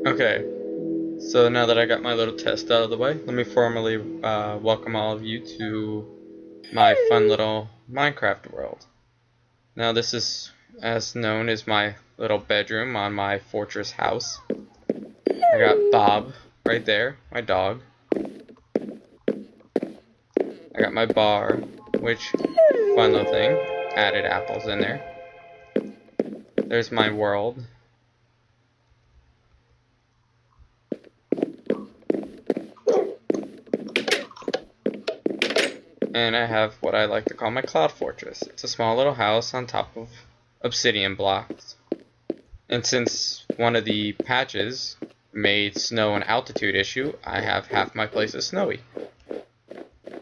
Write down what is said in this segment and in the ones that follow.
Okay, so now that I got my little test out of the way, let me formally welcome all of you to my fun little Minecraft world. Now this is as known as my little bedroom on my fortress house. I got Bob right there, my dog. I got my bar, which, fun little thing, added apples in there. There's my world. And I have what I like to call my cloud fortress. It's a small little house on top of obsidian blocks. And since one of the patches made snow an altitude issue, I have half my place is snowy.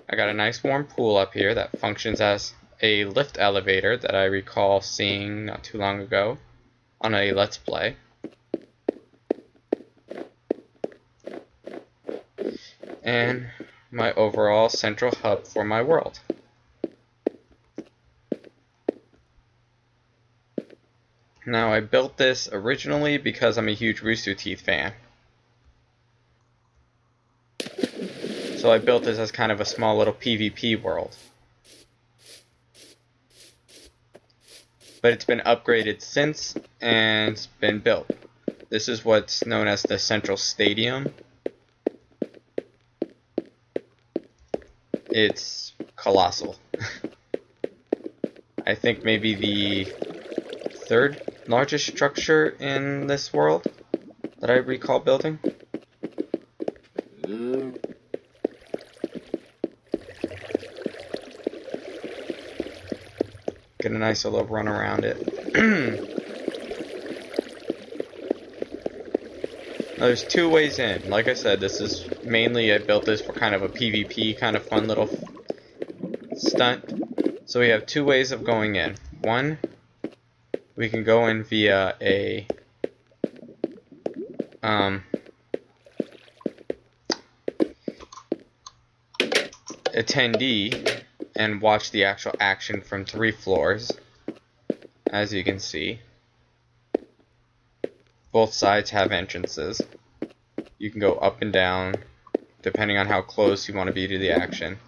I got a nice warm pool up here that functions as a lift elevator that I recall seeing not too long ago on a Let's Play. And my overall central hub for my world. Now I built this originally because I'm a huge Rooster Teeth fan. So I built this as kind of a small little PvP world. But it's been upgraded since and it's been built. This is what's known as the Central Stadium. It's colossal. I think maybe the third largest structure in this world that I recall building. Get a nice little run around it. Now, there's two ways in. Like I said, this is mainly, I built this for kind of a PvP kind of fun little stunt. So we have two ways of going in. One, we can go in via a attendee and watch the actual action from 3 floors. As you can see, both sides have entrances. You can go up and down depending on how close you want to be to the action.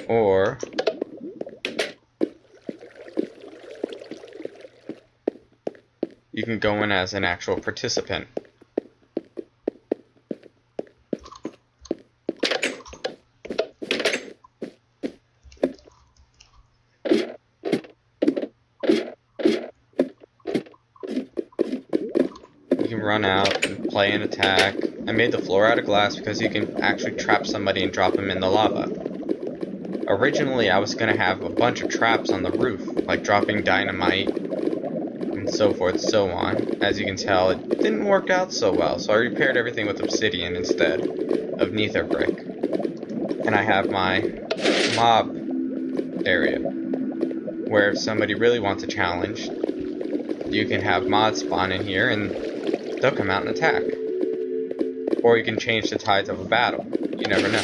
Or you can go in as an actual participant. You can run out and play and attack. I made the floor out of glass because you can actually trap somebody and drop them in the lava. Originally, I was going to have a bunch of traps on the roof, like dropping dynamite and so forth, so on. As you can tell, it didn't work out so well, so I repaired everything with obsidian instead of nether brick. And I have my mob area, where if somebody really wants a challenge, you can have mods spawn in here and they'll come out and attack. Or you can change the tides of a battle. You never know.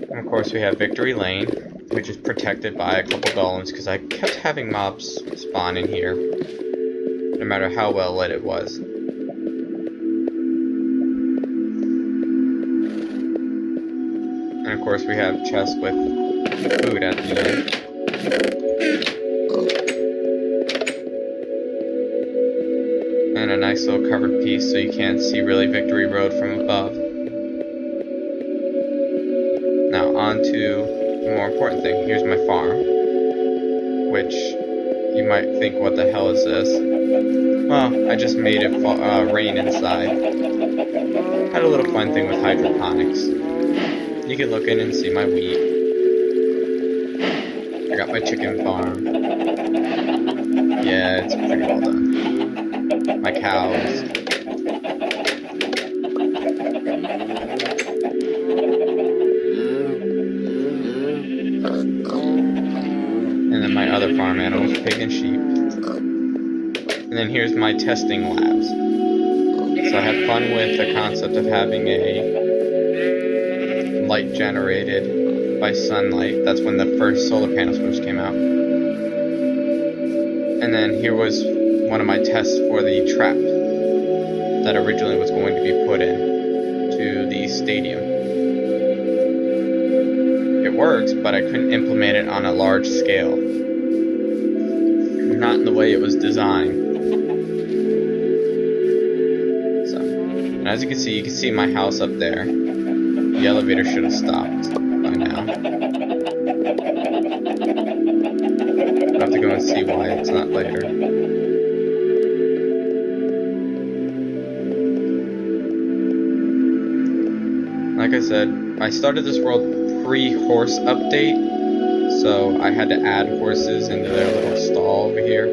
And of course we have Victory Lane, which is protected by a couple golems because I kept having mobs spawn in here, no matter how well lit it was. And of course we have chests with food at the end. And a nice little covered piece so you can't see really Victory Road from above. Now on to the more important thing. Here's my farm, which you might think, what the hell is this? Well, I just made it rain inside. Had a little fun thing with hydroponics. You can look in and see my wheat. I got my chicken farm. Yeah, it's pretty well done. My cows. And then my other farm animals, pig and sheep. And then here's my testing labs. So I have fun with the concept of having a light generated by sunlight. That's when the first solar panels first came out. And then here was one of my tests for the trap that originally was going to be put in to the stadium. It works, but I couldn't implement it on a large scale. Not in the way it was designed. So, and as you can see my house up there. The elevator should have stopped by now. I'll have to go and see why it's not later. Like I said, I started this world pre-horse update, so I had to add horses into their little stall over here.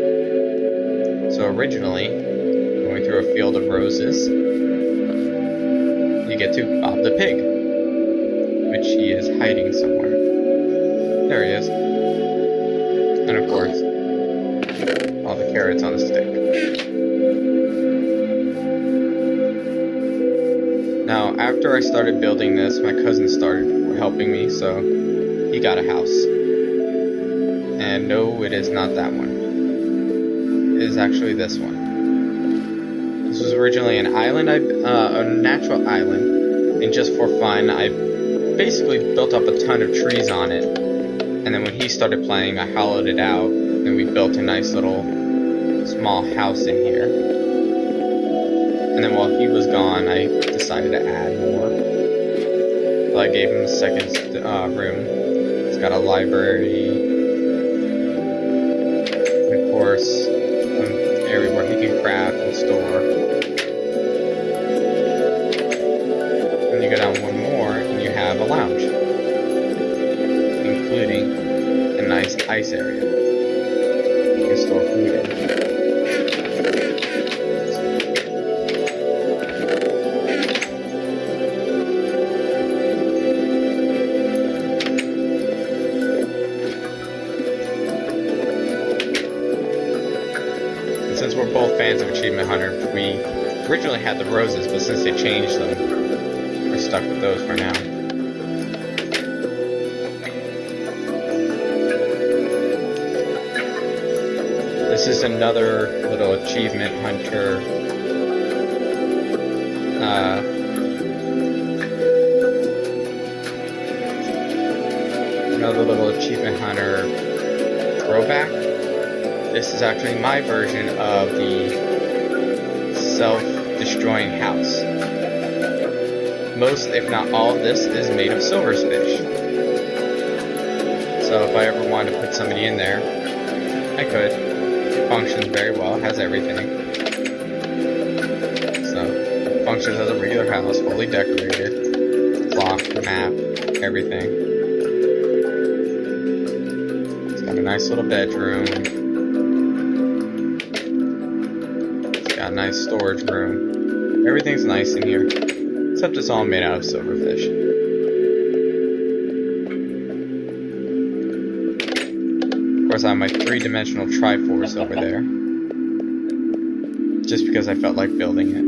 So originally, going through a field of roses, you get to Bob the Pig, which he is hiding somewhere. There he is. And of course, all the carrots on the stick. Now, after I started building this, my cousin started helping me, so he got a house. And no, it is not that one. It is actually this one. This was originally an island, a natural island, and just for fun, I basically built up a ton of trees on it. And then when he started playing, I hollowed it out, and we built a nice little small house in here. And then while he was gone, I decided to add more. So I gave him a second room. It's got a library, and of course, an area where he can craft and store. And you go down one more, and you have a lounge, including a nice ice area you can store food in. Since we're both fans of Achievement Hunter, we originally had the roses, but since they changed them, we're stuck with those for now. This is another little Achievement Hunter throwback. This is actually my version of the self-destroying house. Most, if not all, of this is made of silverfish. So if I ever wanted to put somebody in there, I could. It functions very well, has everything. So, it functions as a regular house, fully decorated. Clock, map, everything. It's got a nice little bedroom. Got a nice storage room. Everything's nice in here, except it's all made out of silverfish. Of course, I have my three-dimensional Triforce over there, just because I felt like building it.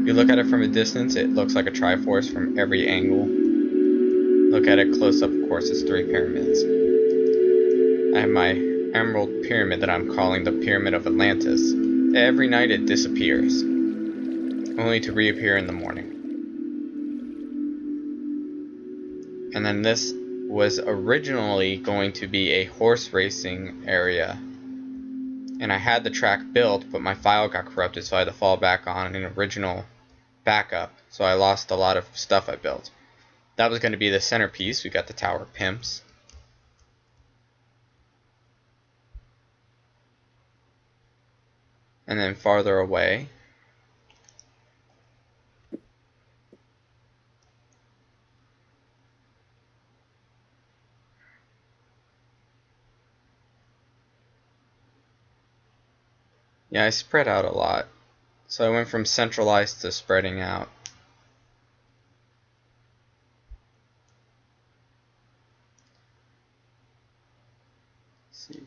If you look at it from a distance, it looks like a Triforce from every angle. Look at it close up, of course, it's three pyramids. I have my emerald pyramid that I'm calling the Pyramid of Atlantis. Every night it disappears, only to reappear in the morning. And then this was originally going to be a horse racing area. And I had the track built, but my file got corrupted, so I had to fall back on an original backup. So I lost a lot of stuff I built. That was going to be the centerpiece. We got the Tower Pimps. And then farther away, yeah, I spread out a lot. So I went from centralized to spreading out. Let's see.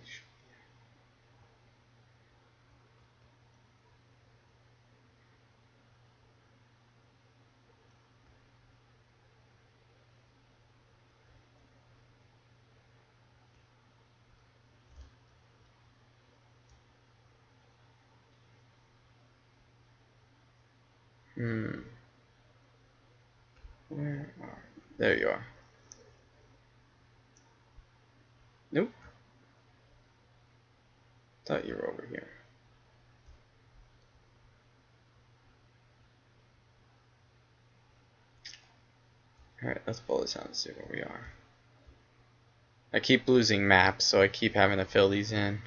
Where are... There you are. Nope. Thought you were over here. Alright, let's pull this out and see where we are. I keep losing maps, so I keep having to fill these in.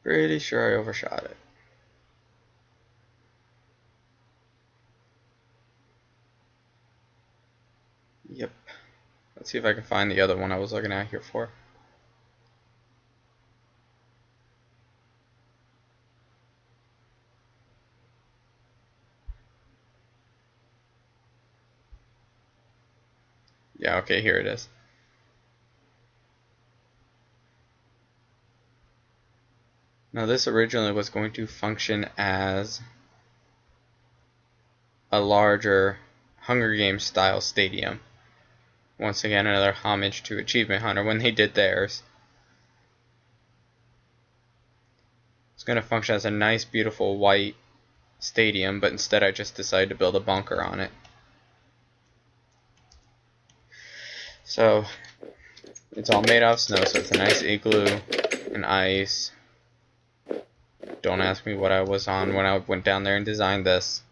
Pretty sure I overshot it. Yep. Let's see if I can find the other one I was looking at here for. Yeah, okay, here it is. Now this originally was going to function as a larger Hunger Games style stadium. Once again, another homage to Achievement Hunter when they did theirs. It's going to function as a nice, beautiful white stadium, but instead I just decided to build a bunker on it. So, it's all made out of snow, so it's a nice igloo and ice. Don't ask me what I was on when I went down there and designed this.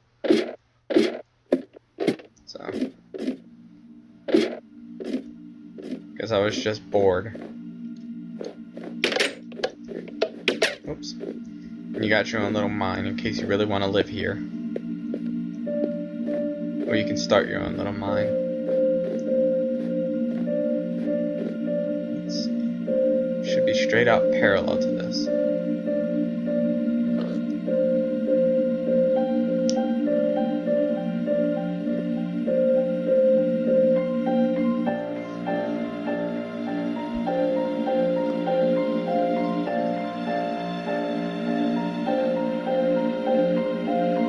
So, because I was just bored. Oops. And you got your own little mine in case you really want to live here. Or you can start your own little mine. Let's see. Should be straight out parallel to this.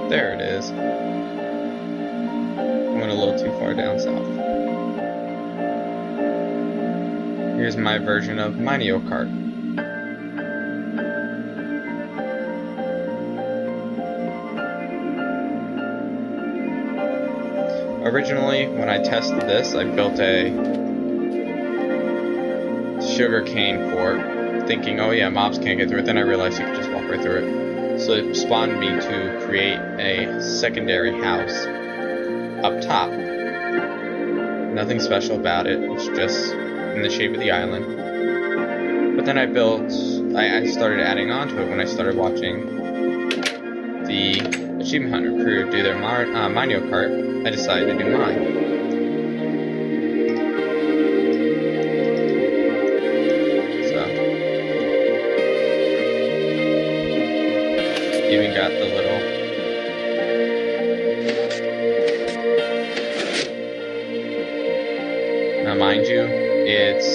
There it is. I went a little too far down south. Here's my version of Mario Kart. Originally, when I tested this, I built a sugarcane fort, thinking, oh yeah, mobs can't get through it. Then I realized you could just walk right through it. So it spawned me to create a secondary house up top. Nothing special about it, it's just in the shape of the island. But then I started adding on to it when I started watching the Achievement Hunter crew do their Mario Kart. I decided to do mine. Even got the little now mind you, it's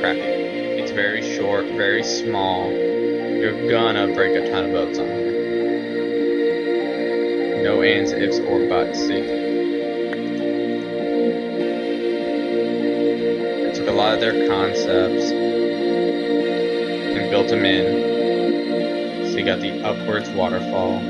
crappy. It's very short, very small. You're gonna break a ton of boats on here. No ands, ifs, or buts. See? I took a lot of their concepts and built them in. So you got the upwards waterfall.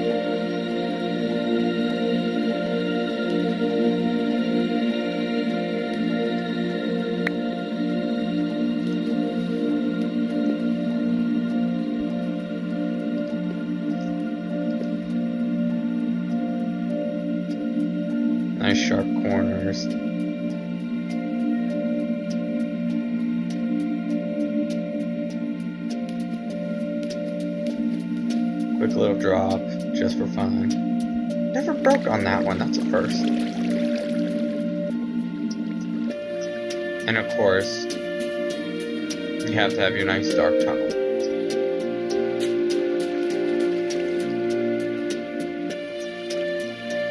Nice sharp corners. Quick little drop, just for fun. Never broke on that one, that's a first. And of course, you have to have your nice dark tunnel.